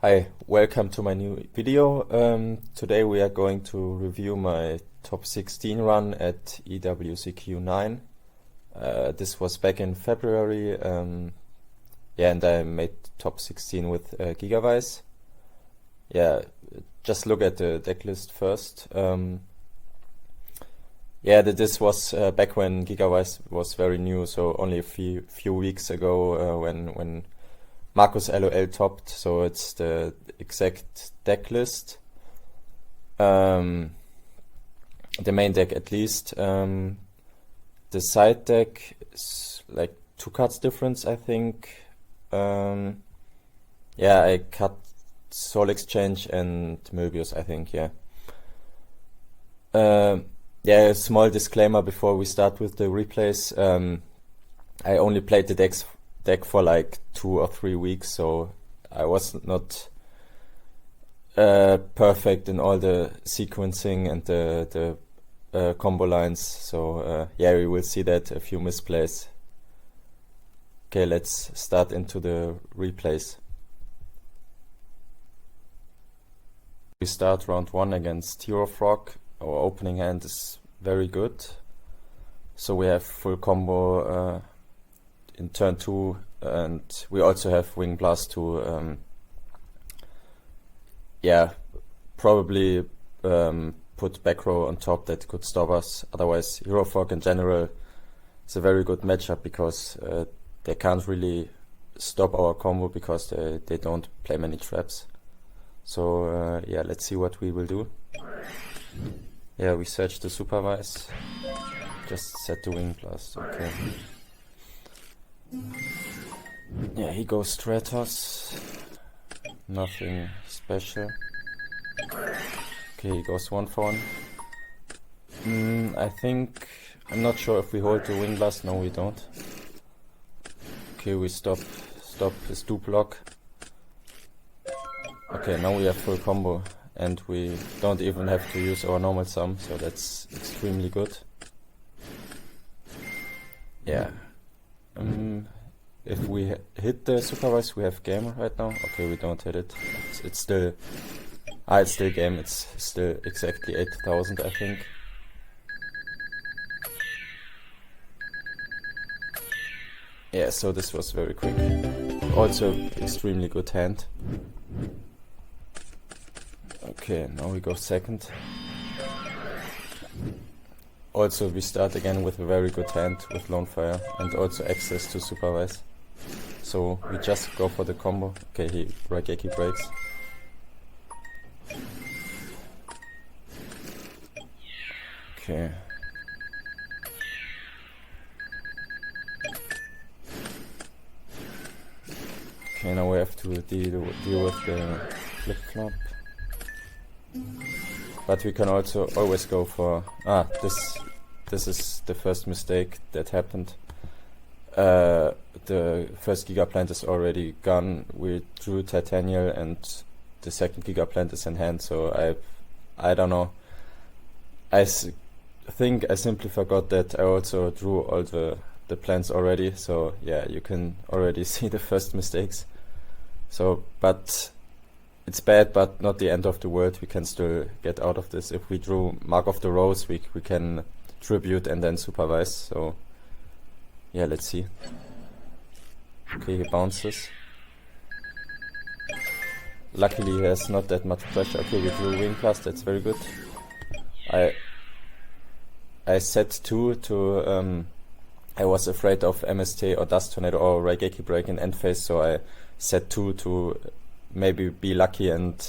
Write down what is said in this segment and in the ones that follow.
Hi, welcome to my new video. Today we are going to review my top 16 run at EWCQ 9. This was back in February, and I made top 16 with Gigavise. Just look at the decklist first. This was back when Gigavise was very new, so only a few weeks ago when Marcus LOL topped, so it's the exact deck list. The main deck at least. The side deck is like 2 cards difference, I think. I cut Soul Exchange and Möbius, I think, a small disclaimer before we start with the replays. I only played the deck for like 2 or 3 weeks, so I was not perfect in all the sequencing and the combo lines, so we will see that a few misplays. Okay, let's start into the replays. We start round 1 against Hero Frog. Our opening hand is very good, so we have full combo in turn 2, and we also have Wing Blast to probably put back row on top that could stop us. Otherwise, Hero Frog in general is a very good matchup because they can't really stop our combo because they don't play many traps. So let's see what we will do. We search the Supervise. Just set the Wing Blast, okay. He goes Stratos. Nothing special. Okay, he goes 1 for 1. I'm not sure if we hold the Wing Blast. No, we don't. Okay, we stop his 2 block. Okay, now we have full combo and we don't even have to use our normal sum, so that's extremely good. If we hit the Supervise, we have game right now. Okay, we don't hit it. It's still game. It's still exactly 8,000, I think. So this was very quick. Also extremely good hand. Okay, now we go second. Also, we start again with a very good hand with Lone Fire and also access to Supervise. So we just go for the combo. Okay, he Raigeki breaks. Okay. Okay, now we have to deal with the flip-flop. But we can also always go for... This is the first mistake that happened. The first Giga Plant is already gone. We drew Titanial and the second Giga Plant is in hand, so I don't know. I think I simply forgot that I also drew all the plants already, so you can already see the first mistakes. So, but it's bad, but not the end of the world. We can still get out of this. If we drew Mark of the Rose, we can tribute and then Supervise. So let's see. Okay, he bounces. Luckily he has not that much pressure. Okay, we drew Wing Blast, that's very good. I set 2 to I was afraid of MST or Dust Tornado or Raigeki break in end phase, so I set 2 to maybe be lucky and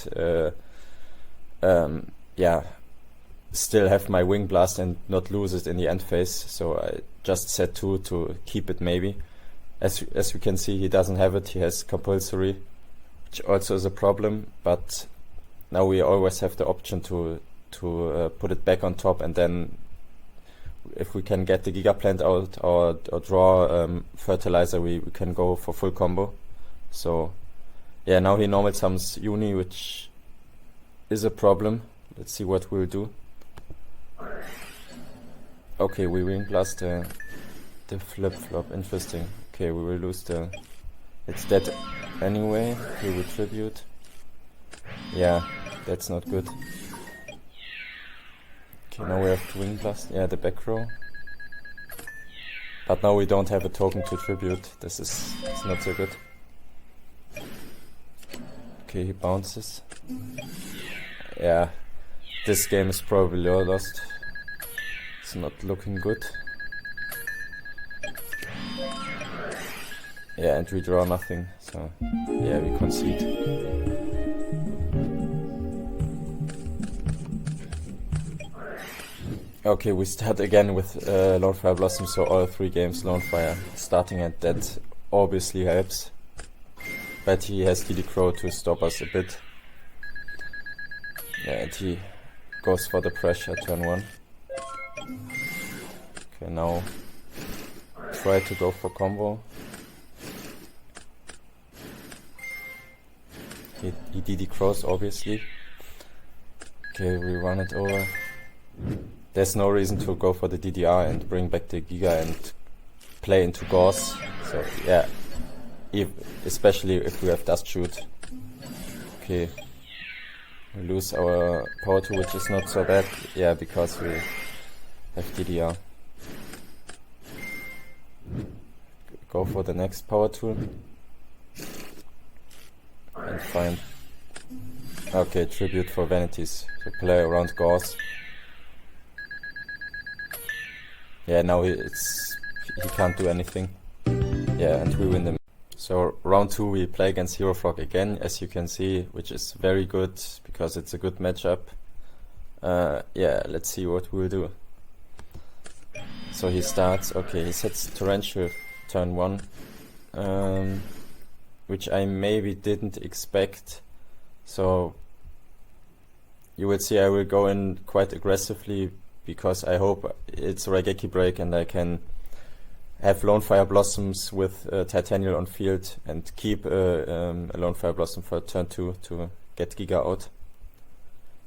still have my Wing Blast and not lose it in the end phase. So I just set 2 to keep it maybe. As you can see, he doesn't have it. He has compulsory, which also is a problem. But now we always have the option to put it back on top, and then if we can get the Giga Plant out or draw Fertilizer, we can go for full combo. So now he normal sums Uni, which is a problem. Let's see what we'll do. Okay, we Wing Blast the flip-flop. Interesting. Okay, we will lose the... It's dead anyway. We will tribute. Yeah, that's not good. Okay, now we have to Wing Blast. Yeah, the back row. But now we don't have a token to tribute. This is it's not so good. Okay, he bounces. Yeah, this game is probably lost. It's not looking good. Yeah, and we draw nothing. So yeah, we concede. Okay, we start again with Lone Fire Blossom, so all 3 games Lone Fire starting, and that obviously helps. But he has DD Crow to stop us a bit. Yeah, and he goes for the pressure turn 1. Okay, now try to go for combo. He DD Crows obviously. Okay, we run it over. There's no reason to go for the DDR and bring back the Giga and play into Gauss. So yeah, especially if we have Dust Shoot. Okay, we lose our power 2, which is not so bad. Yeah, because we have DDR. Go for the next power tool. And find. Okay, tribute for Vanities. So play around Gauss. Yeah, now he can't do anything. Yeah, and we win them. So round 2 we play against Hero Frog again, as you can see, which is very good because it's a good matchup. Yeah, let's see what we'll do. So he starts. Okay, he sets Torrential turn 1, which I maybe didn't expect. So you will see I will go in quite aggressively, because I hope it's Raigeki break and I can have Lone Fire Blossoms with Titanial on field and keep a Lone Fire Blossom for turn 2 to get Giga out.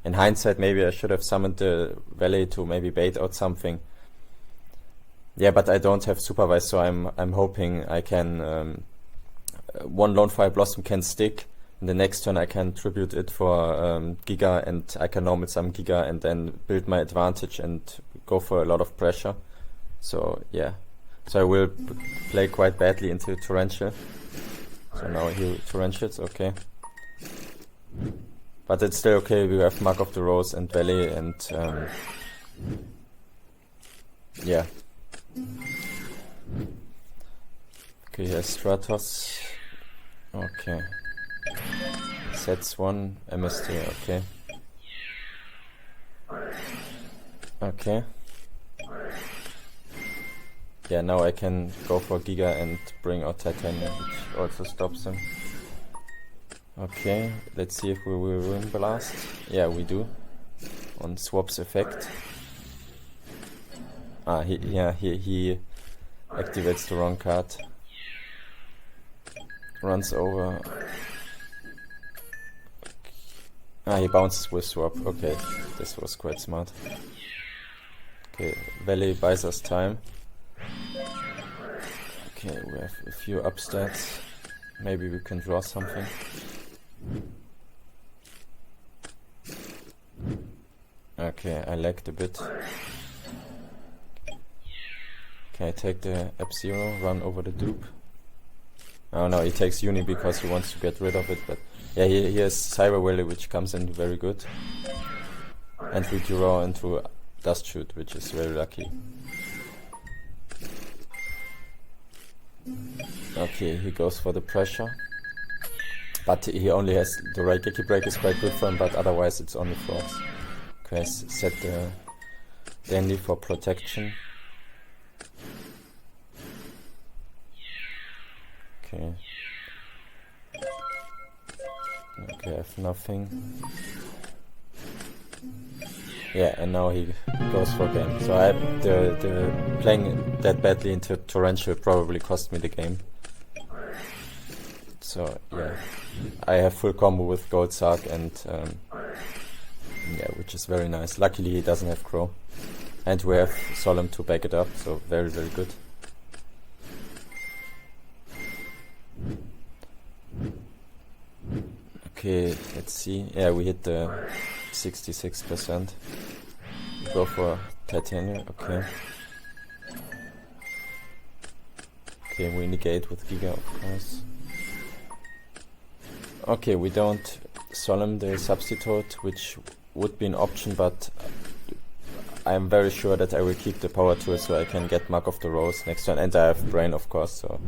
In hindsight, maybe I should have summoned the Valley to maybe bait out something. Yeah, but I don't have Supervise, so I'm hoping I can one Lone Fire Blossom can stick. In the next turn I can tribute it for Giga, and I can normal summon Giga and then build my advantage and go for a lot of pressure. So yeah, so I will play quite badly into Torrential. So now he Torrentials, okay. But it's still okay, we have Mark of the Rose and Valley and yeah. Okay, here's Stratos. Okay. Sets 1, MST, okay. Okay. Yeah, now I can go for Giga and bring out Titanium, which also stops him. Okay, let's see if we will Ruin Blast. Yeah, we do. On Swap's effect. Ah, he activates the wrong card. Runs over. Ah, he bounces with swap. Okay, this was quite smart. Okay, Valley buys us time. Okay, we have a few upstats. Maybe we can draw something. Okay, I lagged a bit. Okay, I take the F-Zero, run over the dupe. Oh no, he takes Uni because he wants to get rid of it, but yeah, he has Cyber Valley, which comes in very good. And we draw into Dust Shoot, which is very lucky. Okay, he goes for the pressure. But he only has the Raigeki break is quite good for him, but otherwise it's only frogs. Okay, set the Dandy for protection. Okay. Okay, I have nothing. Yeah, and now he goes for game. So I the playing that badly into Torrential probably cost me the game. So yeah, I have full combo with Gold Sark and yeah, which is very nice. Luckily he doesn't have Crow, and we have Solemn to back it up. So very good. Okay, let's see. Yeah, we hit the 66%. Go for Titanium, okay. Okay, we negate with Giga, of course. Okay, we don't solemn the substitute, which would be an option, but I'm very sure that I will keep the power tool so I can get Mark of the Rose next turn, and I have Brain, of course, so.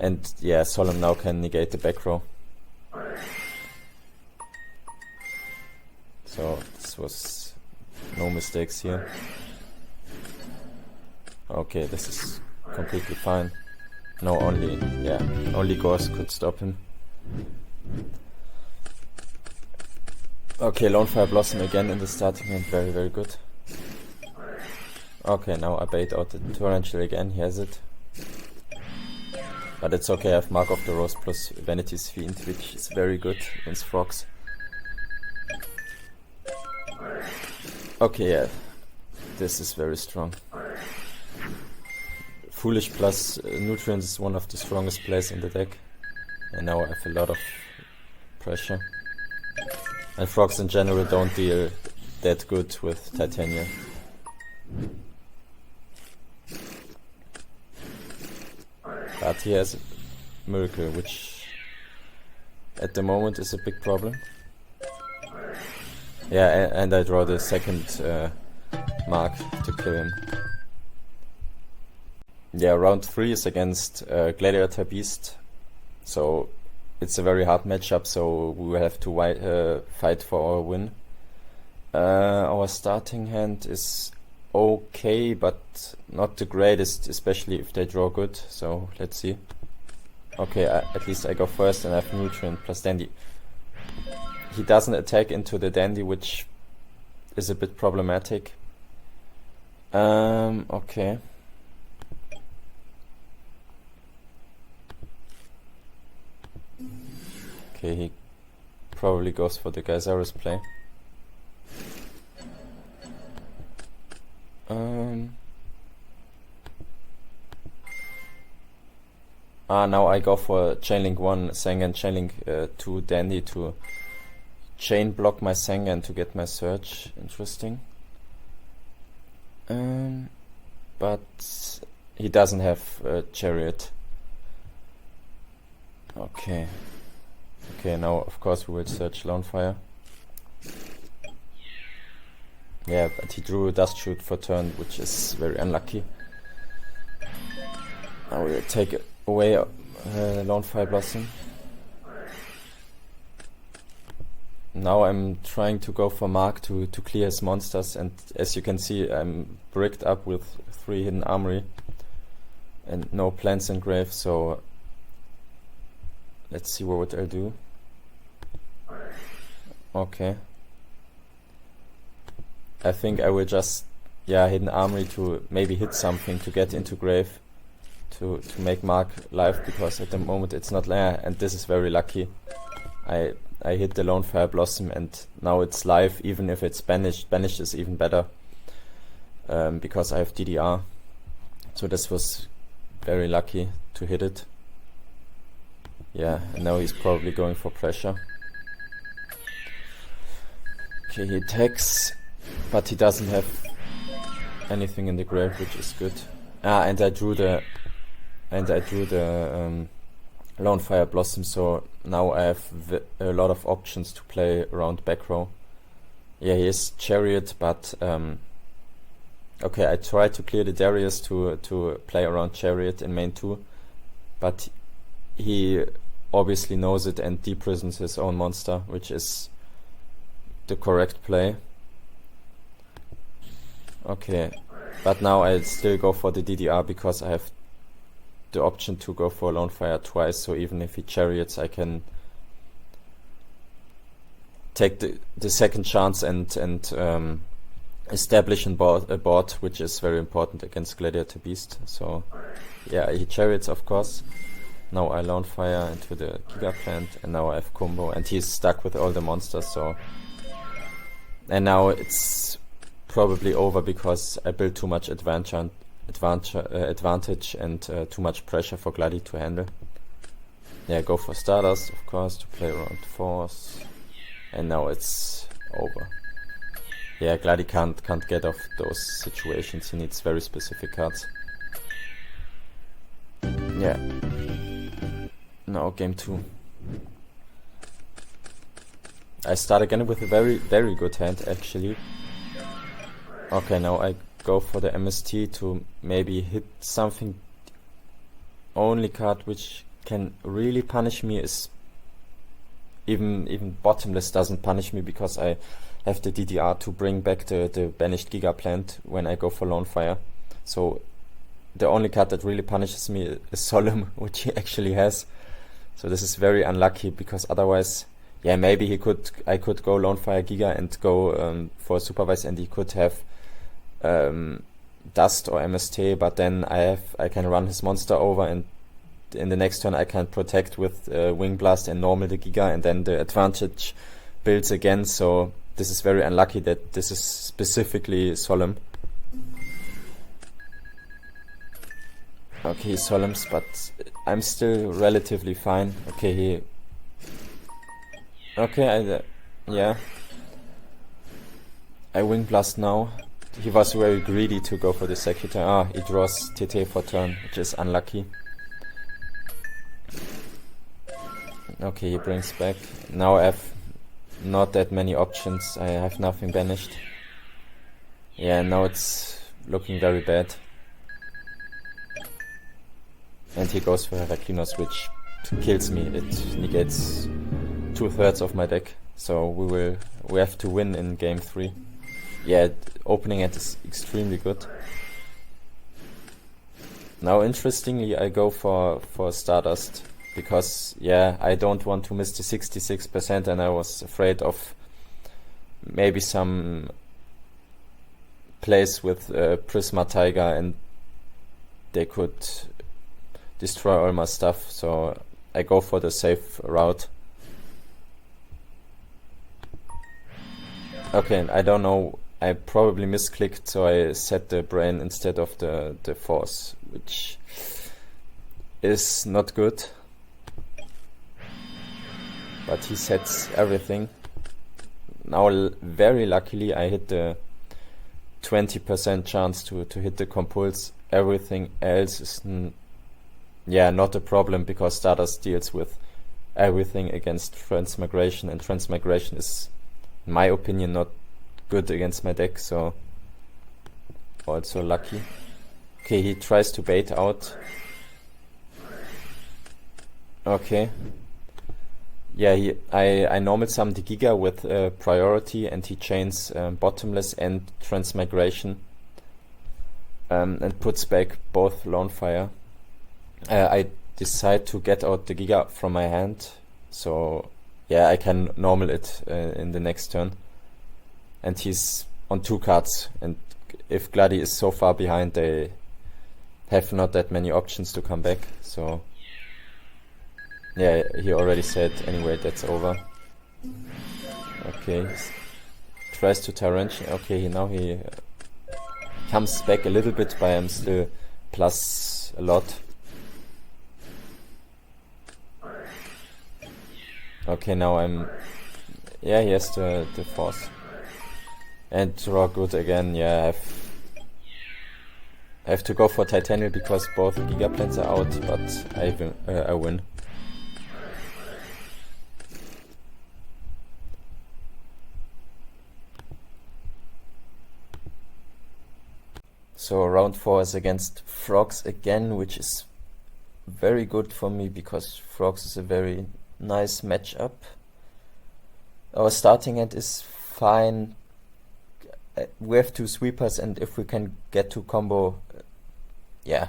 And yeah, Solemn now can negate the back row. So this was no mistakes here. Okay, this is completely fine. No, only Gauss could stop him. Okay, Lone Fire Blossom again in the starting hand, very, very good. Okay, now I bait out the Torrential again, he has it. But it's okay, I have Mark of the Rose plus Vanity's Fiend, which is very good against frogs. Okay, yeah, this is very strong. Foolish plus Nutrients is one of the strongest plays in the deck. And now I have a lot of pressure. And frogs in general don't deal that good with Titania. But he has Miracle, which at the moment is a big problem. Yeah, and I draw the second mark to kill him. Yeah, round 3 is against Gladiator Beast. So it's a very hard matchup, so we will have to fight for our win. Our starting hand is okay, but not the greatest, especially if they draw good, so let's see. Okay, at least I go first and I have Nutrient plus Dandy. He doesn't attack into the Dandy, which is a bit problematic. Okay. Okay, he probably goes for the Geysaris play. Now I go for Chainlink 1 Sengan, Chainlink 2 Dandy to chain block my Sengan to get my search. Interesting. But he doesn't have Chariot. Okay. Okay, now of course we will search Lone Fire. Yeah, but he drew a Dust Shoot for turn, which is very unlucky. Now we will take away Lone Fire Blossom. Now I'm trying to go for Mark to clear his monsters, and as you can see I'm bricked up with 3 Hidden Armory and no plants in grave, so let's see what I'll do. Okay. I think I will just, Hidden Armory to maybe hit something to get into grave to make Mark live, because at the moment it's not there, and this is very lucky. I hit the Lone Fire Blossom and now it's live, even if it's banished. Banished is even better, because I have DDR. So this was very lucky to hit it. Yeah, and now he's probably going for pressure. Okay, he attacks, but he doesn't have anything in the grave, which is good. And I drew the Lone Fire Blossom, so now I have a lot of options to play around back row. Yeah, he is Chariot, but okay, I tried to clear the Darius to play around Chariot in main 2, but he obviously knows it and deprisons his own monster, which is the correct play. Okay, but now I still go for the DDR because I have the option to go for Lone Fire twice, so even if he Chariots I can take the second chance and establish a board, which is very important against Gladiator Beast. So yeah, he Chariots of course. Now I Lone Fire into the Giga Plant, and now I have combo, and he's stuck with all the monsters, so. And now it's probably over because I built too much advantage and too much pressure for Gladi to handle. yeah, go for Stardust, of course, to play around 4s. And now it's over. Yeah, glad he can't get off those situations. He needs very specific cards. Yeah. Now game 2. I start again with a very good hand actually. Okay, now I go for the MST to maybe hit something. Only card which can really punish me is even Bottomless doesn't punish me because I have the DDR to bring back the banished Giga Plant when I go for Lone Fire. So the only card that really punishes me is Solemn, which he actually has. So this is very unlucky because otherwise, yeah, maybe I could go Lone Fire Giga and go for Supervise, and he could have Dust or MST, but then I can run his monster over, and in the next turn I can protect with Wing Blast and normal the Giga, and then the advantage builds again. So this is very unlucky that this is specifically Solemn. Okay, Solemns, but I'm still relatively fine. Okay, yeah. I Wing Blast now. He was very greedy to go for the Secutor. He draws TT for turn, which is unlucky. Okay, he brings back. Now I have not that many options. I have nothing banished. Yeah, now it's looking very bad. And he goes for Herakinos, which kills me. It negates 2/3 of my deck. So we have to win in game 3. Yeah, opening it is extremely good. Now interestingly I go for Stardust because yeah, I don't want to miss the 66%, and I was afraid of maybe some plays with Prisma Tiger and they could destroy all my stuff, so I go for the safe route. Okay, I don't know, I probably misclicked, so I set the brain instead of the force, which is not good. But he sets everything. Now very luckily I hit the 20% chance to hit the compulse. Everything else is not a problem because Stardust deals with everything against Transmigration, and Transmigration is, in my opinion, not good against my deck, so also lucky. Okay, he tries to bait out. Okay. Yeah, I normal summon the Giga with priority, and he chains Bottomless and Transmigration and puts back both Lone Fire. I decide to get out the Giga from my hand, so yeah, I can normal it in the next turn. And he's on 2 cards, and if Glady is so far behind, they have not that many options to come back, so yeah, he already said anyway that's over. Okay, tries to Tarantula. Okay, now he comes back a little bit, but I'm still plus a lot. Okay, now he has the force. And draw good again. Yeah, I have to go for Titanium because both Giga Plants are out, but I win. So round 4 is against Frogs again, which is very good for me because Frogs is a very nice matchup. Our starting end is fine. We have 2 sweepers, and if we can get to combo, yeah,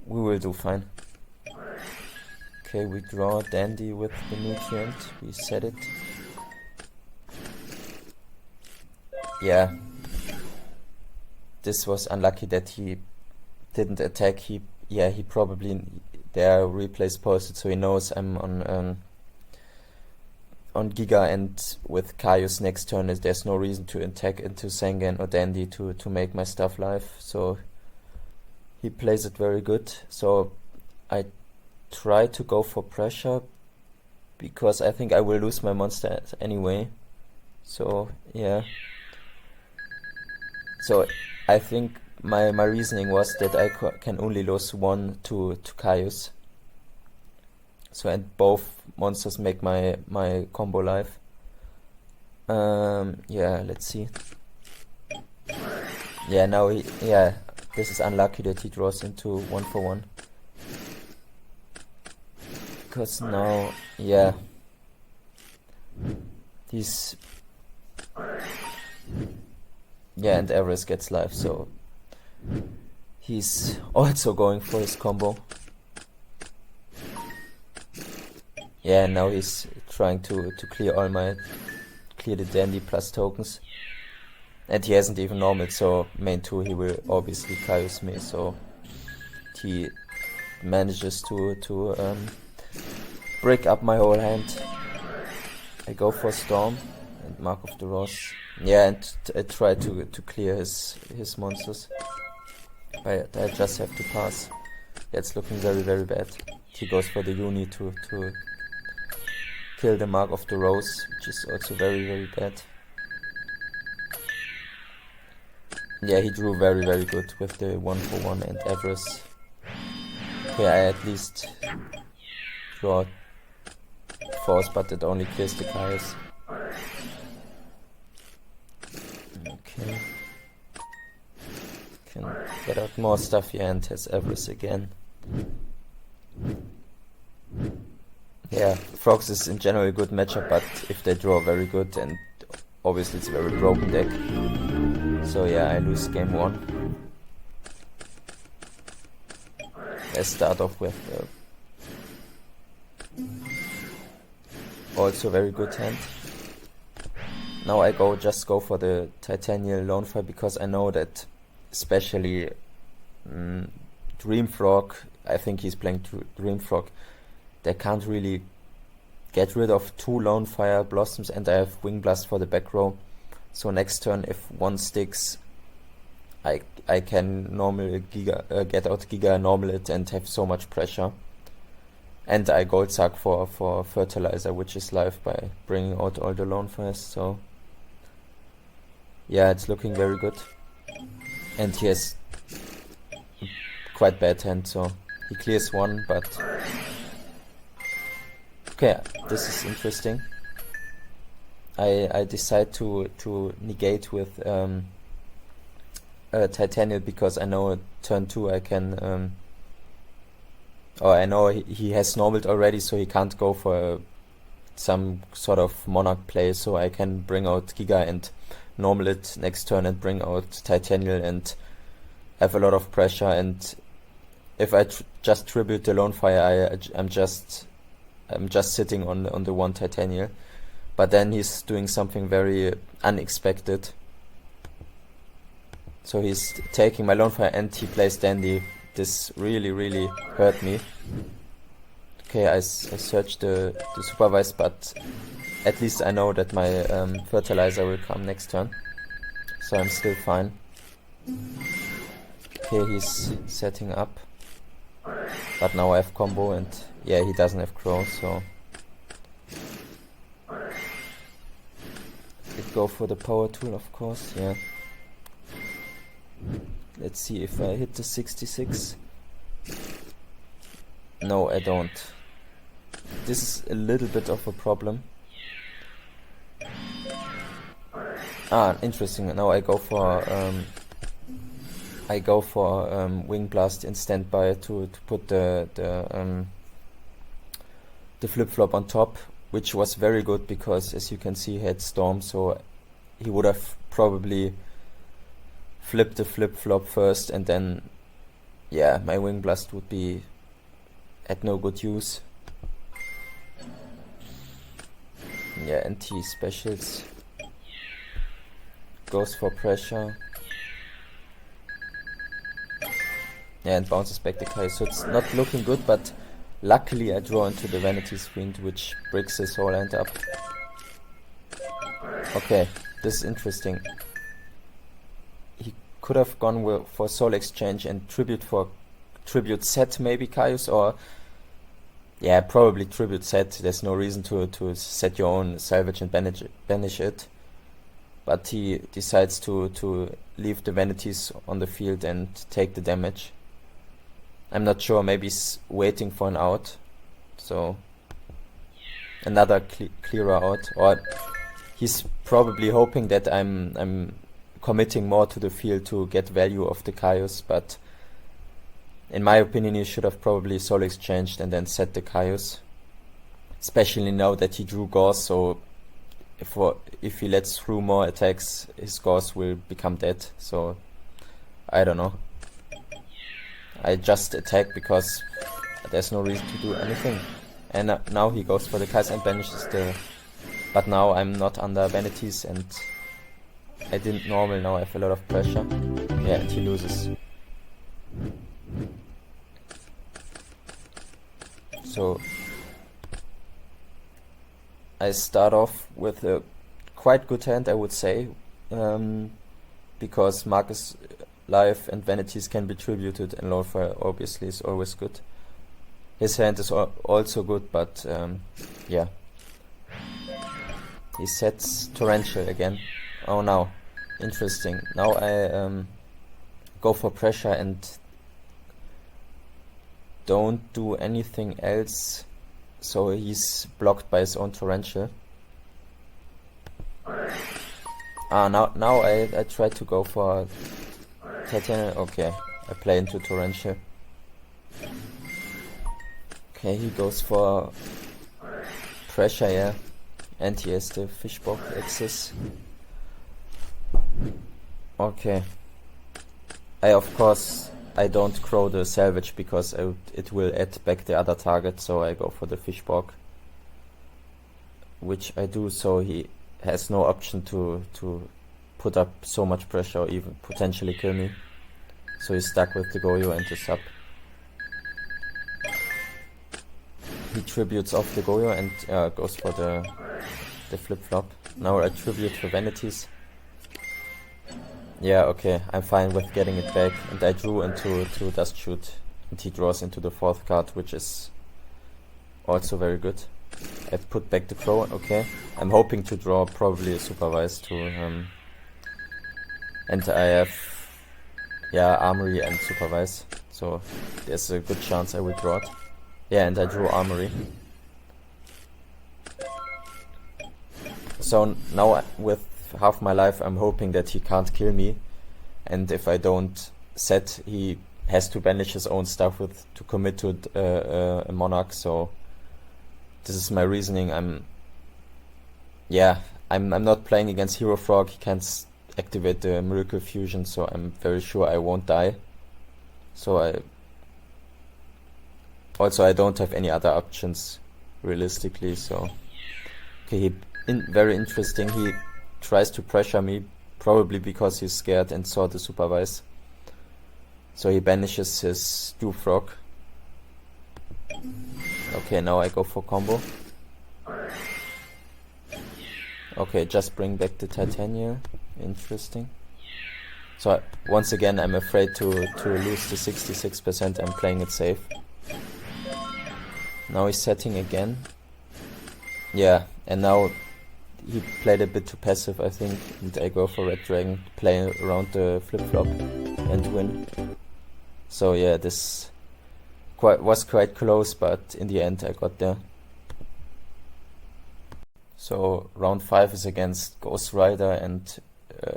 we will do fine. Okay, we draw Dandy with the Nutrient. We set it. Yeah. This was unlucky that he didn't attack. He probably there replays posted, so he knows I'm on Giga, and with Kaius next turn there's no reason to attack into Sengen or Dandy to make my stuff live, so he plays it very good. So I try to go for pressure because I think I will lose my monster anyway. So yeah. So I think my reasoning was that I can only lose one to Caius. So and both monsters make my combo live. Yeah, let's see. Yeah, now this is unlucky that he draws into 1-for-1. Because now, yeah, he's, yeah, and Everest gets life, so he's also going for his combo. Yeah, now he's trying to clear the dandy plus tokens. And he hasn't even normal, so main 2 he will obviously Caius me, so he manages to break up my whole hand. I go for Storm and Mark of the Rose. Yeah, and I try to clear his monsters. But I just have to pass. Yeah, it's looking very, very bad. He goes for the Uni to kill the Mark of the Rose, which is also very, very bad. Yeah, he drew very, very good with the 1-for-1 and Everest. Okay, I at least draw force, but it only kills the Caius. Okay. Can get out more stuff here and has Everest again. Yeah, Frogs is in general a good matchup, but if they draw very good, and obviously it's a very broken deck. So yeah, I lose game 1. I start off with also very good hand. Now I just go for the Titanial Lone Fire because I know that especially Dreamfrog, I think he's playing Dreamfrog, they can't really get rid of 2 Lone Fire Blossoms, and I have Wing Blast for the back row. So next turn, if one sticks, I can normally get out Giga, normal it, and have so much pressure. And I Gold Suck for Fertilizer, which is live by bringing out all the Lone Fires. So yeah, it's looking very good. And he has quite bad hand, so he clears 1, but okay, this is interesting. I decide to negate with Titanial because I know turn 2 I can or I know he has normaled already, so he can't go for some sort of Monarch play, so I can bring out Giga and normal it next turn and bring out Titanial and have a lot of pressure. And if I just tribute the Lone Fire, I'm just sitting on the 1 Titanial. But then he's doing something very unexpected. So he's taking my Lone Fire and he plays Dandy. This really, really hurt me. Okay, I searched the Supervise, but at least I know that my Fertilizer will come next turn. So I'm still fine. Okay, he's setting up. But now I have combo and yeah, he doesn't have Crow, so I'd go for the power tool, of course, yeah. Let's see if I hit the 66. No, I don't. This is a little bit of a problem. Interesting. Now I go for Wing Blast in standby to put the flip flop on top, which was very good because, as you can see, he had Storm, so he would have probably flipped the flip flop first, and then yeah, my Wing Blast would be at no good use. Yeah, and he specials, goes for pressure. Yeah, and bounces back the Kai, so it's not looking good, but luckily I draw into the Vanity's Fiend, which breaks his whole hand up. Okay, this is interesting. He could have gone for Soul Exchange and tribute set maybe Caius, or Yeah, probably tribute set. There's no reason to set your own salvage and banish it. But he decides to leave the vanities on the field and take the damage. I'm not sure, maybe he's waiting for an out. So another clearer out. Or he's probably hoping that I'm committing more to the field to get value of the Caius, but in my opinion he should have probably solo exchanged and then set the Caius. Especially now that he drew Gauss, so if he lets through more attacks, his Gauss will become dead. So I don't know. I just attack because there's no reason to do anything. And now he goes for the Kaiser and banishes the... But now I'm not under vanities and I didn't normal, now I have a lot of pressure. Yeah, and he loses. So I start off with a quite good hand, I would say, because Marcus Life and Vanities can be tributed, and Lordfire obviously is always good. His hand is also good, but yeah. He sets Torrential again. Oh, now. Interesting. Now I go for pressure and don't do anything else. So he's blocked by his own Torrential. Now I try to go for Titanium. Okay, I play into Torrential. Okay, he goes for pressure, yeah. And he has the Fishbox access. Okay. Of course, I don't crow the salvage because it will add back the other target, so I go for the Fishbox. Which I do, so he has no option to put up so much pressure or even potentially kill me. So he's stuck with the Goyo and the sub. He tributes off the Goyo and goes for the flip-flop. Now I tribute for Vanities. Yeah, okay, I'm fine with getting it back. And I drew into Dust Shoot. And he draws into the fourth card, which is also very good. I put back the Crow, okay. I'm hoping to draw probably a Supervise to... and I have... yeah, Armory and Supervise. So there's a good chance I will draw it. Yeah, and I drew Armory. So now with half my life I'm hoping that he can't kill me, and if I don't set he has to banish his own stuff to commit to a Monarch. So this is my reasoning. I'm not playing against Hero Frog. He can't activate the Miracle Fusion, so I'm very sure I won't die. So I don't have any other options realistically. So okay, very interesting. He tries to pressure me, probably because he's scared and saw the Supervise. So he banishes his Dew Frog. Okay, now I go for combo. Okay, just bring back the Titania. Interesting. So once again I'm afraid to lose the 66%. I'm playing it safe. Now he's setting again. Yeah, and now he played a bit too passive, I think, and I go for Red Dragon, play around the flip-flop and win. So yeah, this was quite close, but in the end I got there. So round 5 is against Ghost Rider, and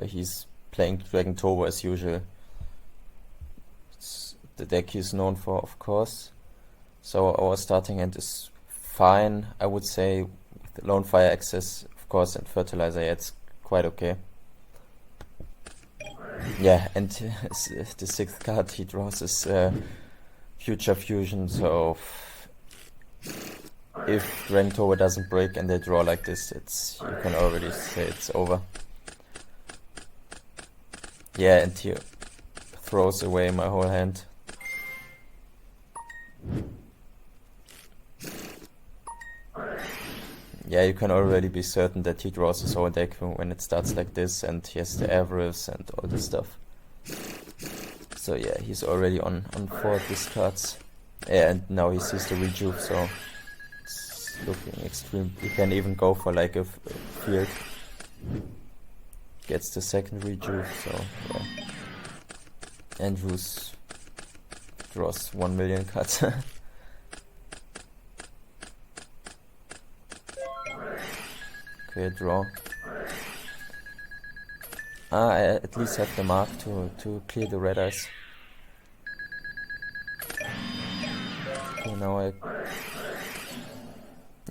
he's playing Dragon Turbo as usual. It's the deck he's known for, of course. So our starting hand is fine, I would say, with Lone Fire access, of course, and Fertilizer, yeah, it's quite okay. Yeah, and the 6th card he draws is Future Fusion, so if Dragon Turbo doesn't break and they draw like this, you can already say it's over. Yeah, and he throws away my whole hand. Yeah, you can already be certain that he draws his whole deck when it starts like this, and he has the Avarice and all this stuff. So yeah, he's already on 4 discards. Yeah, and now he sees the Rejuve, so looking extreme. He can even go for like a field. Gets the second rejuve, so yeah. Andrews draws 1 million cards. Okay, draw. I at least have the mark to clear the red eyes. Okay, now I...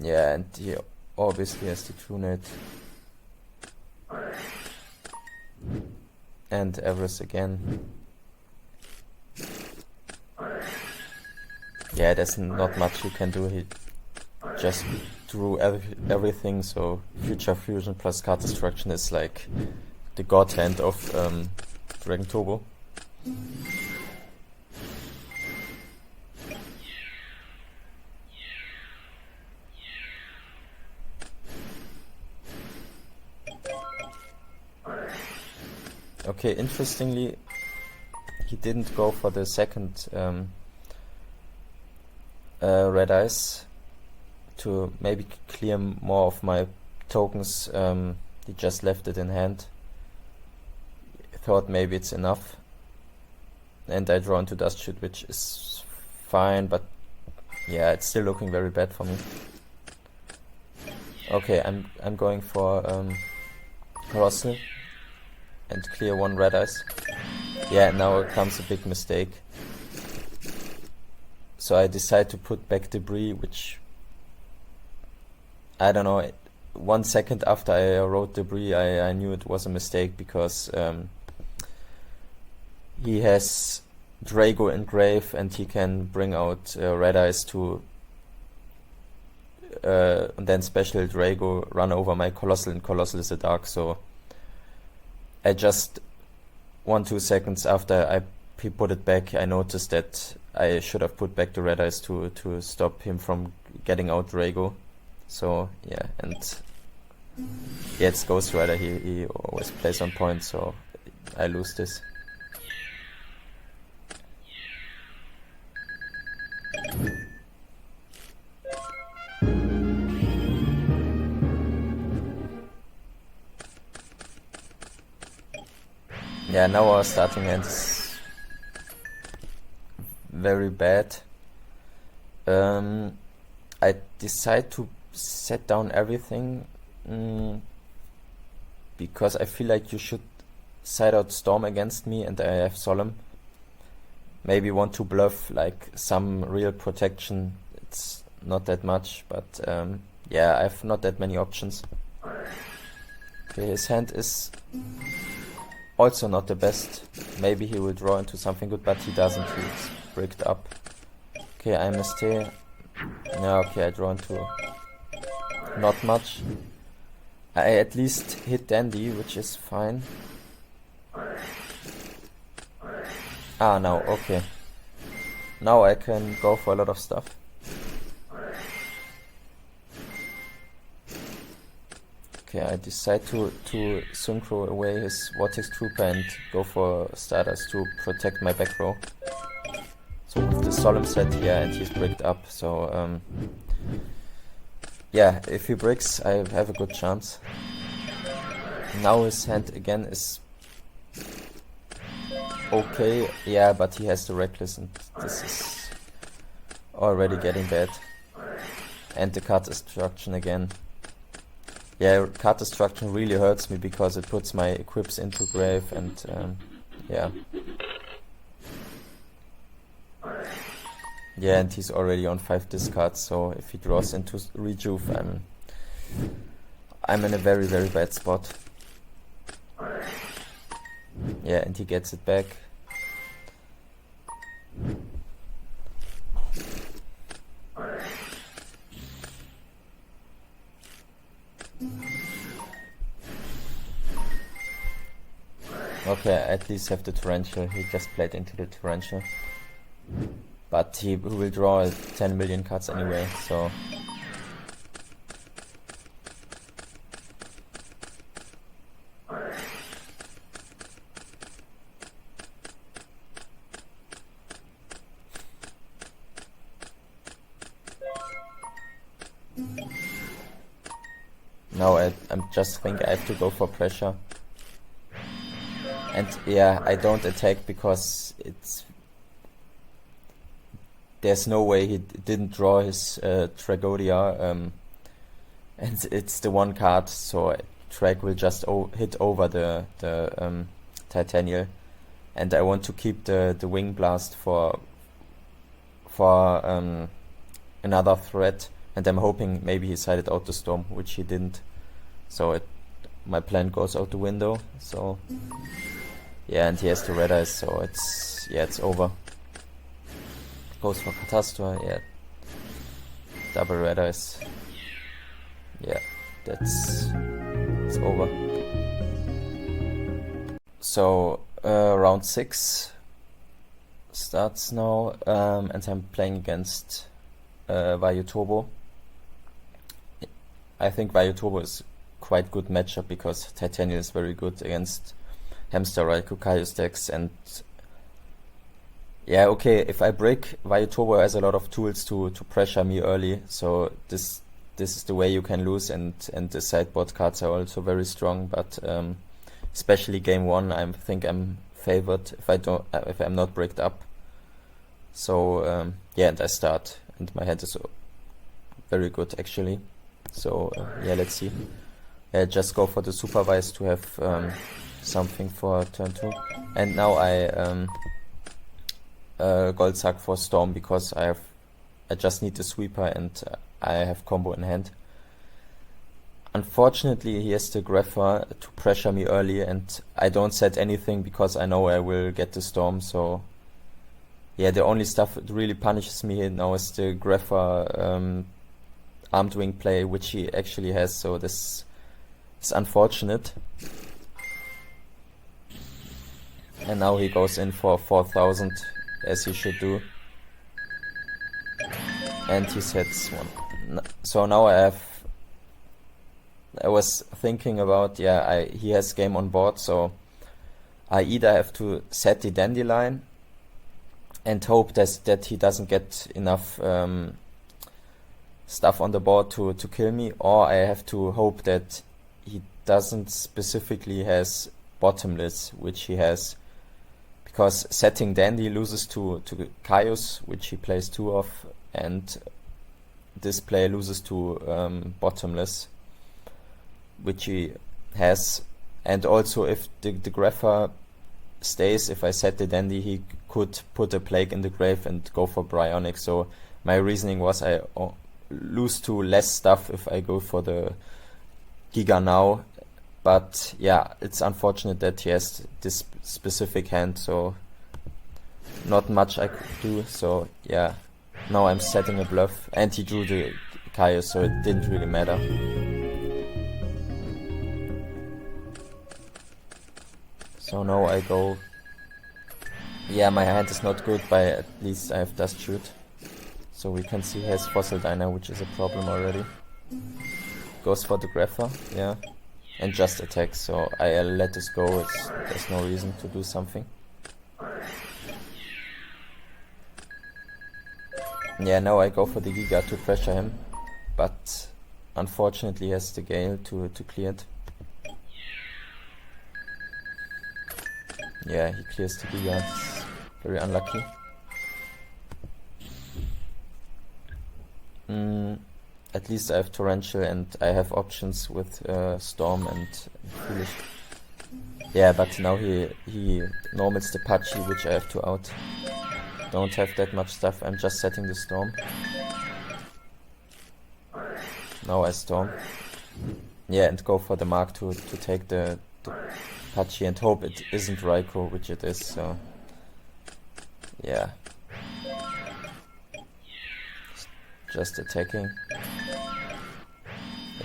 Yeah, and he obviously has the true net. And Everest again. Yeah, there's not much you can do. He just drew everything, so Future Fusion plus card destruction is like the god hand of Dragon Turbo. Okay, interestingly, he didn't go for the second red eyes to maybe clear more of my tokens. He just left it in hand. Thought maybe it's enough, and I draw into Dust Shoot, which is fine, but yeah, it's still looking very bad for me. Okay, I'm going for Colossal and clear 1 red eyes. Yeah, now comes a big mistake. So I decide to put back Debris, which I don't know. 1 second after I wrote Debris, I knew it was a mistake because he has Drago in grave and he can bring out red eyes to and then special Drago run over my Colossal, and Colossal is a dark, so I just 1-2 seconds after he put it back, I noticed that I should have put back the red eyes to stop him from getting out Drago. So yeah, and yeah, it's Ghost Rider, he always plays on point, so I lose this. Yeah, now our starting hand is very bad. I decide to set down everything because I feel like you should side out Storm against me and I have Solemn. Maybe want to bluff like some real protection. It's not that much, but yeah, I have not that many options. Okay, his hand is also not the best. Maybe he will draw into something good, but he doesn't. He's bricked up. Okay, I MST. Yeah, okay, I draw into not much. I at least hit Dandy, which is fine. Ah, now, okay. Now I can go for a lot of stuff. Okay, I decide to synchro away his Vortex Trooper and go for starters to protect my back row. So with the Solemn set, yeah, and he's bricked up, so yeah, if he bricks, I have a good chance. Now his hand again is okay, yeah, but he has the Reckless and this is already getting bad. And the card destruction again. Yeah, card destruction really hurts me because it puts my equips into grave and yeah. Yeah, and he's already on 5 discards, so if he draws into Rejuve, I'm in a very, very bad spot. Yeah, and he gets it back. Okay, I at least have the Torrential. He just played into the Torrential. But he will draw 10 million cards anyway, so... now I'm just think I have to go for pressure. And yeah, I don't attack because there's no way he didn't draw his Tragodia, and it's the one card, so Trag will just hit over the Titanial, and I want to keep the Wing Blast for another threat, and I'm hoping maybe he sided out the Storm, which he didn't, so my plan goes out the window. So yeah, and he has the Red Eyes, so it's over. Goes for Catastor, yeah. Double Red Eyes. Yeah, it's over. So round 6 starts now, and I'm playing against Vayu Turbo. I think Vayu Turbo is quite good matchup because Titanial is very good against Hamster Raikou Kaius decks, and yeah, okay, if I break, Vayu Turbo has a lot of tools to pressure me early, so this is the way you can lose, and the sideboard cards are also very strong, but especially game 1, I think I'm favored if I'm not bricked up. So yeah, and I start, and my hand is very good actually. So yeah, let's see. Just go for the supervise to have something for turn 2, and now I Gold Sack for Storm because I just need the sweeper and I have combo in hand. Unfortunately, he has the Grepher to pressure me early, and I don't set anything because I know I will get the Storm. So yeah, the only stuff that really punishes me now is the Grepher Armed Wing play, which he actually has. So this is unfortunate. And now he goes in for 4000, as he should do. And he sets one. So now I was thinking about, he has game on board, so I either have to set the Dandelion and hope that he doesn't get enough stuff on the board to kill me, or I have to hope that he doesn't specifically has Bottomless, which he has, because setting Dandy loses to Kaius, which he plays 2 of, and this play loses to Bottomless, which he has. And also if the Grepher stays, if I set the Dandy, he could put a Plague in the grave and go for Bryonic. So my reasoning was I lose to less stuff if I go for the Giga now. But yeah, it's unfortunate that he has this specific hand, so not much I could do. So yeah, now I'm setting a bluff, and he drew the Kaius, so it didn't really matter. So now I go. Yeah, my hand is not good, but at least I have Dust Shoot. So we can see he has Fossil Diner, which is a problem already. Goes for the Grepher, yeah. And just attacks, so I let this go. There's no reason to do something. Yeah, now I go for the Giga to pressure him, but unfortunately he has the Gale to clear it. Yeah, he clears the Giga. It's very unlucky. At least I have Torrential and I have options with Storm and Foolish. Yeah, but now he normals the Pachi, which I have to out. Don't have that much stuff, I'm just setting the Storm. Now I Storm. Yeah, and go for the Mark to take the Pachi and hope it isn't Raikou, which it is, so yeah. Just attacking.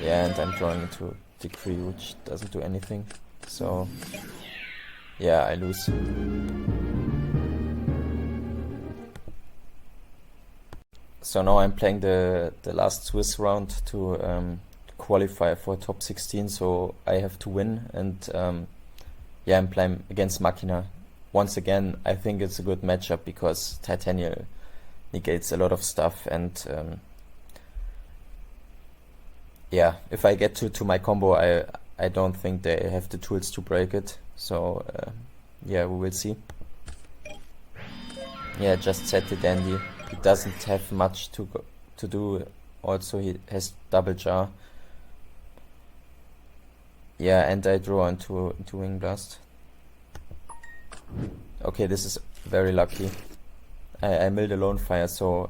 Yeah, and I'm drawing into Decree, which doesn't do anything. So yeah, I lose. So now I'm playing the last Swiss round to qualify for top 16, so I have to win, and yeah, I'm playing against Machina. Once again, I think it's a good matchup because Titanial negates a lot of stuff, and yeah, if I get to my combo, I don't think they have the tools to break it. So yeah, we will see. Yeah, just set the dandy. He doesn't have much to do. Also, he has double jar. Yeah, and I draw into Wing Blast. Okay, this is very lucky. I milled a Lone Fire, so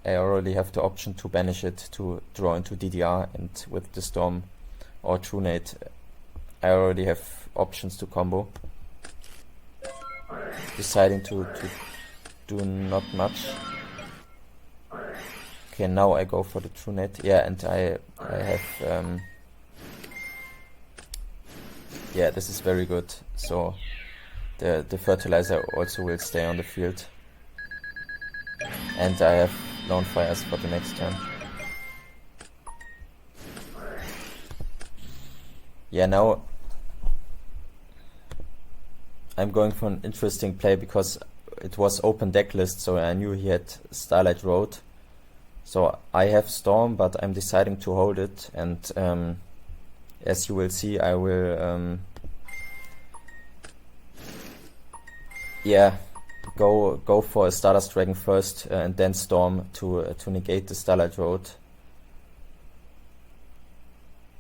I already have the option to banish it to draw into DDR, and with the Storm or True Nade, I already have options to combo. Deciding to do not much. Okay, now I go for the True Nade. Yeah, and I have yeah, this is very good. So the fertilizer also will stay on the field. And I have Lone Fires for the next turn. Yeah, now I'm going for an interesting play because it was open deck list, so I knew he had Starlight Road. So I have Storm, but I'm deciding to hold it, and as you will see, I will yeah, go for a Stardust Dragon first, and then Storm to negate the Starlight Road.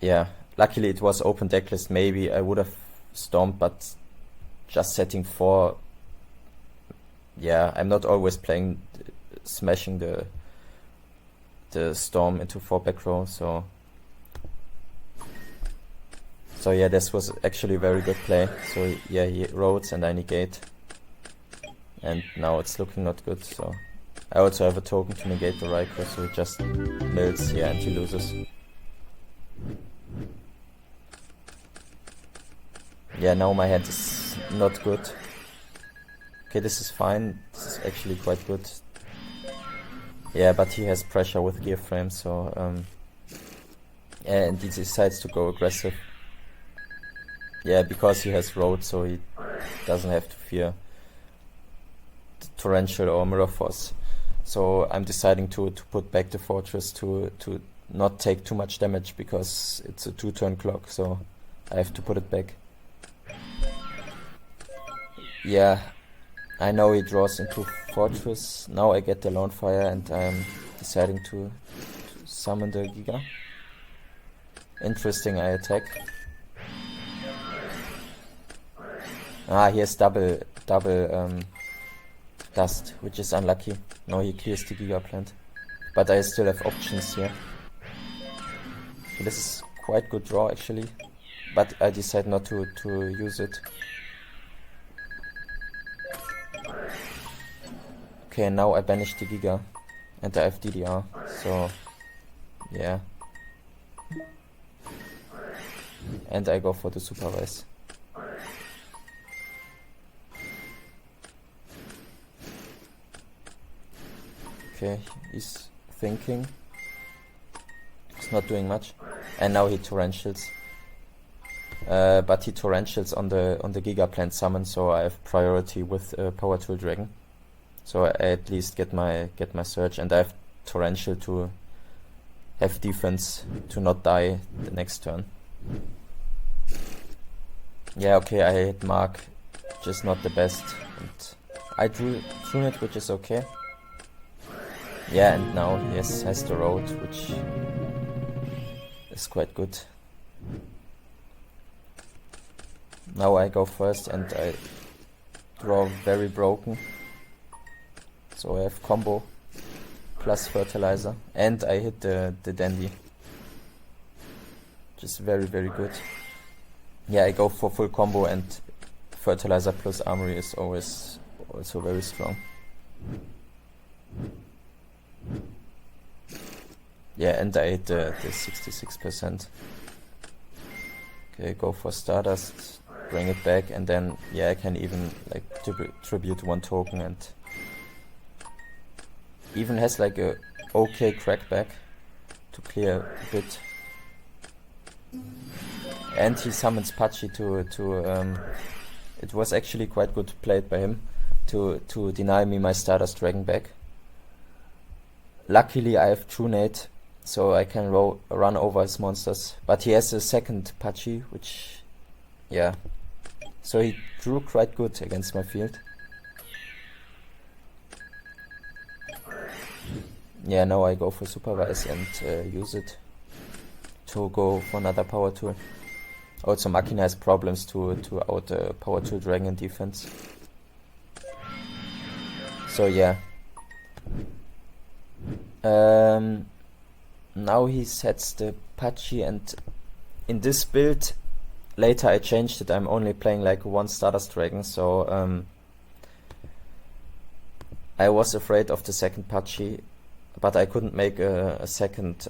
Yeah, luckily it was open decklist. Maybe I would have Stormed, but just setting 4. Yeah, I'm not always playing smashing the Storm into 4 back row, so yeah, this was actually a very good play. So yeah, he roads and I negate. And now it's looking not good, so I also have a token to negate the Raikou, so he just mills, yeah, and he loses. Yeah, now my hand is not good. Okay, this is fine, this is actually quite good. Yeah, but he has pressure with gear frame, so yeah, and he decides to go aggressive. Yeah, because he has road, so he doesn't have to fear the Torrential or Mirror Force. So I'm deciding to put back the Fortress to not take too much damage, because it's a 2-turn clock, so I have to put it back. Yeah, I know he draws into Fortress. Now I get the Lone Fire, and I'm deciding to summon the Giga. Interesting, I attack. Ah, he has double dust, which is unlucky. No, he clears the Giga plant. But I still have options here. So this is quite good draw actually. But I decide not to use it. Okay, now I banish the Giga. And I have DDR. So yeah. And I go for the Supervise. Okay, he's thinking. He's not doing much. And now he torrentials. But he torrentials on the Giga plant summon, so I have priority with Power Tool Dragon. So I at least get my surge, and I have torrential to have defense to not die the next turn. Yeah, okay, I hit Mark, just not the best. And I drew it, which is okay. Yeah, and now he has the road, which is quite good. Now I go first and I draw very broken. So I have combo plus fertilizer, and I hit the dandy. Just very, very good. Yeah, I go for full combo, and fertilizer plus armory is always also very strong. Yeah, and I hit the 66%. Okay, go for Stardust, bring it back, and then yeah, I can even like tribute 1 token, and even has like a okay crackback to clear a bit. And he summons Pachi to it was actually quite good played by him to deny me my Stardust Dragon back. Luckily I have True Nade, so I can run over his monsters. But he has a second Pachi, which, yeah. So he drew quite good against my field. Yeah, now I go for Supervise and use it to go for another power tool. Also, Machina has problems to out power tool dragon defense. So yeah. Now he sets the Pachi, and in this build, later I changed it. I'm only playing like one Stardust Dragon, so I was afraid of the second Pachi, but I couldn't make a second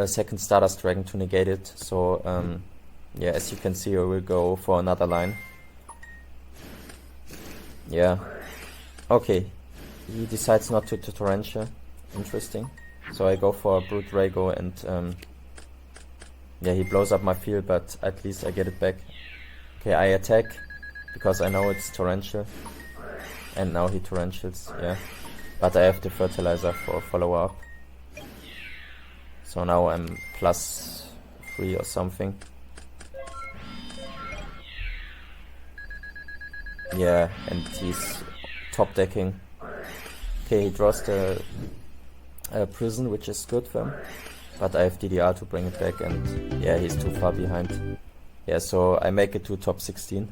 Stardust Dragon to negate it. So yeah, as you can see, I will go for another line. Yeah. Okay. He decides not to Torrential. Interesting. So I go for a Brute Drago, and yeah, he blows up my field, but at least I get it back. Okay, I attack because I know it's Torrential, and now he Torrentials. Yeah, but I have the Fertilizer for follow-up. So now I'm +3 or something. Yeah, and he's top decking. Okay, he draws the Prison, which is good for him. But I have DDR to bring it back, and yeah, he's too far behind. Yeah, so I make it to top 16.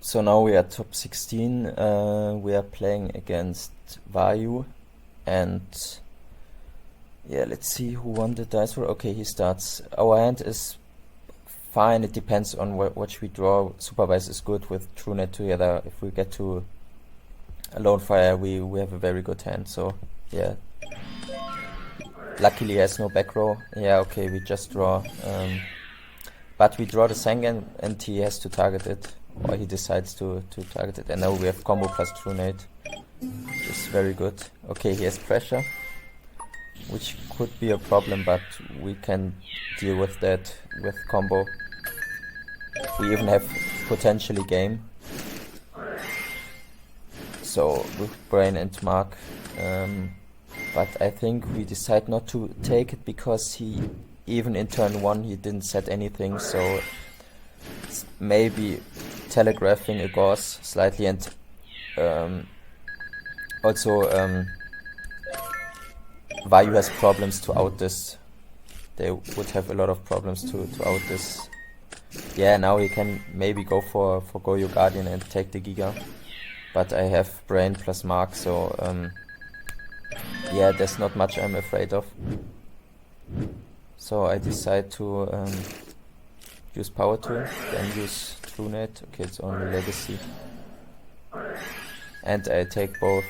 So now we are top 16. We are playing against Vayu. And yeah, let's see who won the dice roll. Okay, he starts. Our hand is fine. It depends on what we draw. Supervise is good with TrueNet together. If we get to a Lone Fire, we have a very good hand. So yeah, luckily he has no back row. Yeah, okay, we just draw. But we draw the Sengen, and he has to target it, or he decides to target it. And now we have combo plus TrueNet, which is very good. Okay, he has pressure, which could be a problem, but we can deal with that with combo. We even have potentially game. So with Brain and Mark, but I think we decide not to take it because he, even in turn 1, he didn't set anything, so it's maybe telegraphing a Gauss slightly, and also Vayu has problems to out this. They would have a lot of problems to out this. Yeah, now he can maybe go for Goyo Guardian and take the Giga. But I have Brain plus Mark, so yeah, there's not much I'm afraid of. So I decide to use Power Tool, then use TrueNet. Okay, it's only Legacy. And I take both.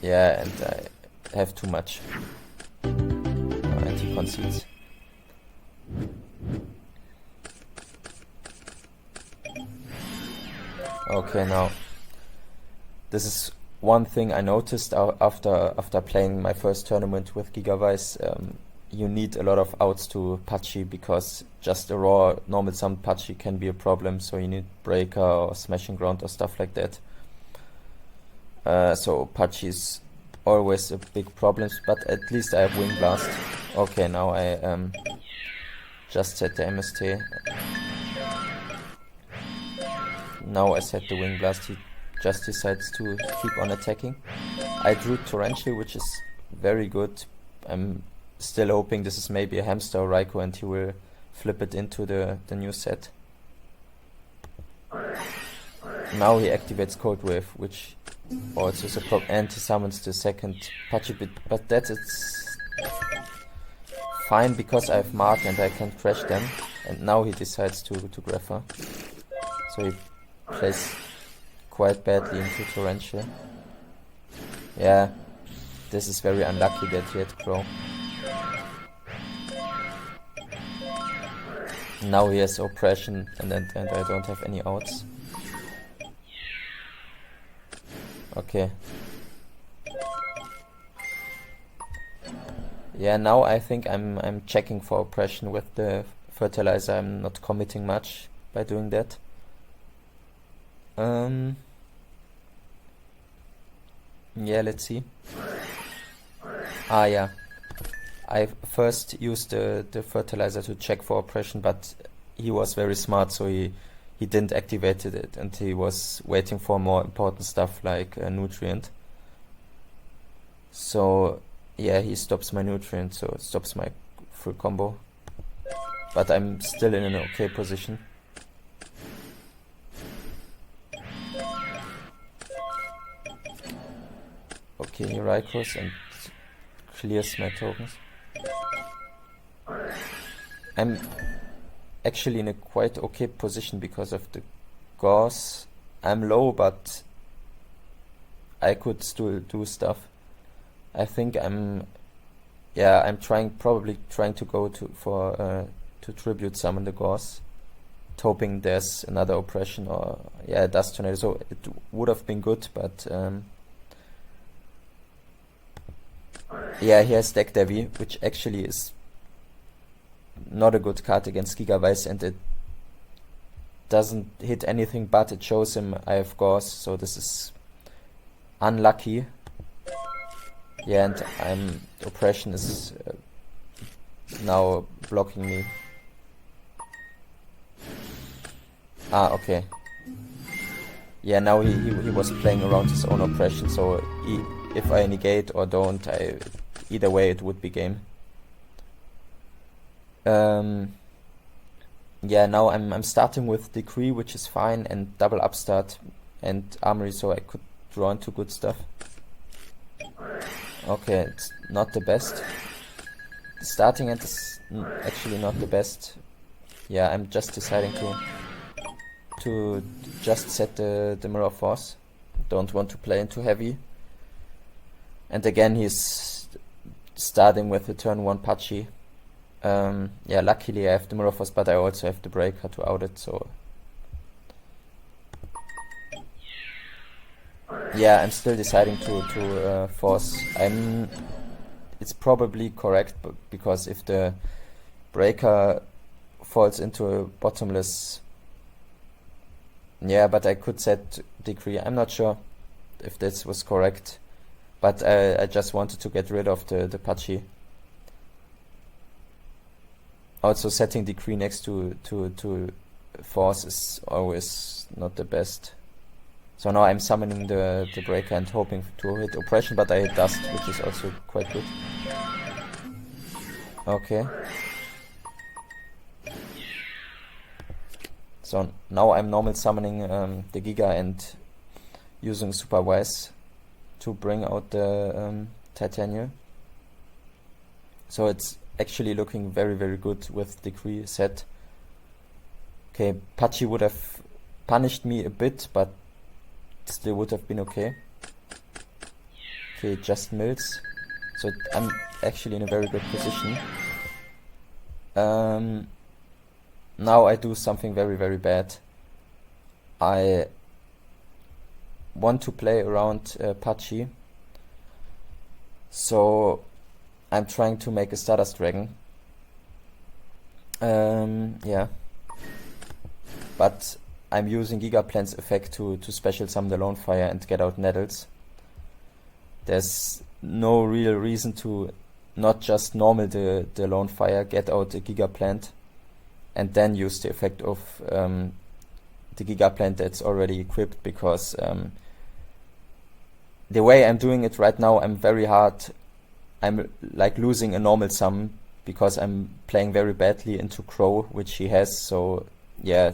Yeah, and I have too much. And he concedes. Okay, now this is one thing I noticed after playing my first tournament with Gigavise. You need a lot of outs to Pachi, because just a raw normal sum Pachi can be a problem, so you need Breaker or Smashing Ground or stuff like that. So Pachi is always a big problem, but at least I have Wing Blast. Okay, now I just set the MST. Now I set the Wing Blast. He just decides to keep on attacking. I drew Torrential, which is very good. I'm still hoping this is maybe a Hamster or Raikou, and he will flip it into the new set. Now he activates Cold Wave, which also is a problem, and he summons the second Pachi bit, but that's fine because I have Mark and I can crash them. And now he decides to Grapher. So he plays quite badly into Torrential. Yeah, this is very unlucky that he had Crow. Now he has Oppression, and I don't have any outs. Okay. Yeah, now I think I'm checking for Oppression with the Fertilizer. I'm not committing much by doing that. Yeah, let's see. Ah, yeah. I first used the fertilizer to check for oppression, but he was very smart, so he didn't activate it, and he was waiting for more important stuff like a nutrient. So yeah, he stops my nutrient, so it stops my full combo. But I'm still in an okay position. Okay, he Raikos and clears my tokens. I'm actually in a quite okay position because of the Gauss. I'm low, but I could still do stuff. I think I'm probably trying to go to tribute summon the Gauss, hoping there's another oppression or a dust tornado. So it would have been good, but yeah, he has deck Devi, which actually is not a good card against Gigavise, and it doesn't hit anything, but it shows him I have Gauss, so this is unlucky. Yeah, and oppression is now blocking me. Ah, okay. Yeah, now he was playing around his own oppression, so if I negate or don't, either way it would be game. Yeah, now I'm starting with Decree, which is fine, and double upstart and Armory, so I could draw into good stuff. Okay, it's not the best. The starting end is actually not the best. Yeah, I'm just deciding to just set the Mirror Force. Don't want to play into heavy. And again, he's starting with the turn 1 Pachi. Yeah, luckily I have the Mirror Force, but I also have the Breaker to out it, so... Yeah, I'm still deciding to force. It's probably correct, because if the Breaker falls into a bottomless... Yeah, but I could set Decree. I'm not sure if this was correct, but I just wanted to get rid of the Pachi. Also, setting Decree next to force is always not the best. So now I'm summoning the Breaker and hoping to hit oppression, but I hit dust, which is also quite good. Okay. So now I'm normal summoning the Giga and using Supervise to bring out the Titania. So it's actually looking very, very good with Decree set. Okay, Pachi would have punished me a bit, but still would have been okay. Okay, just mills. So I'm actually in a very good position. Now I do something very, very bad. I want to play around Pachi. So I'm trying to make a Stardust Dragon. Yeah. But I'm using Gigaplan's effect to special summon the Lone Fire and get out Nettles. There's no real reason to not just normal the Lone Fire, get out the Gigaplant, and then use the effect of the Gigaplant that's already equipped, because the way I'm doing it right now, I'm very hard. I'm like losing a normal summon because I'm playing very badly into Crow, which he has, so yeah,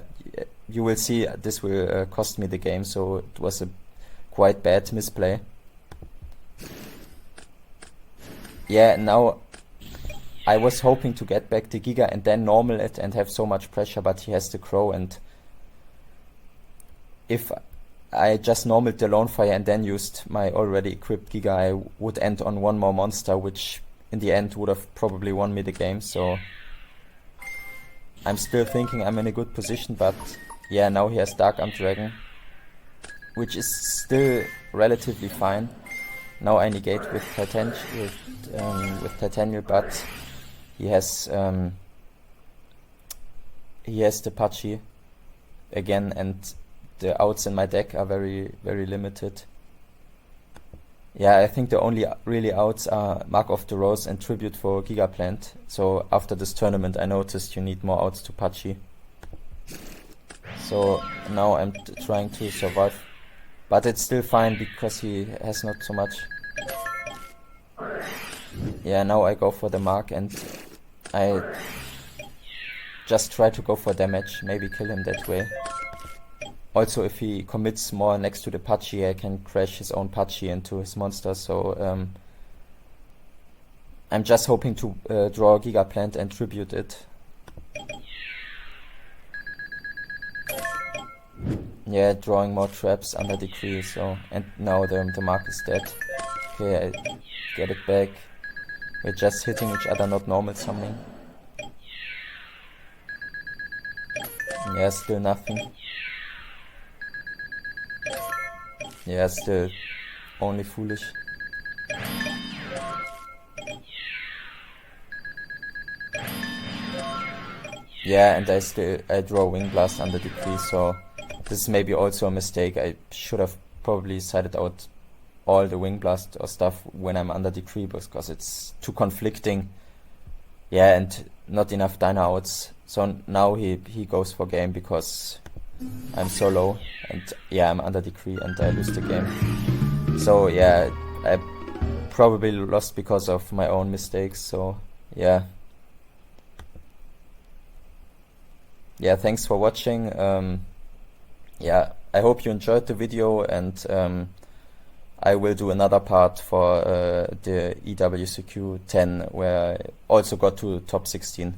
you will see this will cost me the game, so it was a quite bad misplay. Yeah, now I was hoping to get back the Giga and then normal it and have so much pressure, but he has the Crow, and if I just normaled the Lone Fire and then used my already equipped Giga, I would end on one more monster, which in the end would have probably won me the game, so I'm still thinking I'm in a good position, but yeah, now he has Dark Arm Dragon, which is still relatively fine. Now I negate with Titanial, but he has the Pachi again, and the outs in my deck are very, very limited. Yeah, I think the only really outs are Mark of the Rose and Tribute for Gigaplant. So after this tournament I noticed you need more outs to Pachi. So now I'm trying to survive. But it's still fine because he has not so much. Yeah, now I go for the mark and I just try to go for damage, maybe kill him that way. Also, if he commits more next to the Pachi, I can crash his own Pachi into his monster, so I'm just hoping to draw a Gigaplant and tribute it. Yeah, drawing more traps under decree, so, and now the mark is dead. Okay, I get it back. We're just hitting each other, not normal summoning. Yeah, still nothing. Yeah, still only foolish. Yeah, and I draw Wing Blast under decree, so this is maybe also a mistake. I should have probably sided out all the Wing Blast or stuff when I'm under decree because it's too conflicting. Yeah, and not enough Dino outs. So now he goes for game because I'm so low, and yeah, I'm under decree and I lose the game. So yeah, I probably lost because of my own mistakes, so yeah. Yeah, thanks for watching. Yeah, I hope you enjoyed the video, and I will do another part for the EWCQ 10 where I also got to top 16.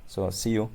So see you.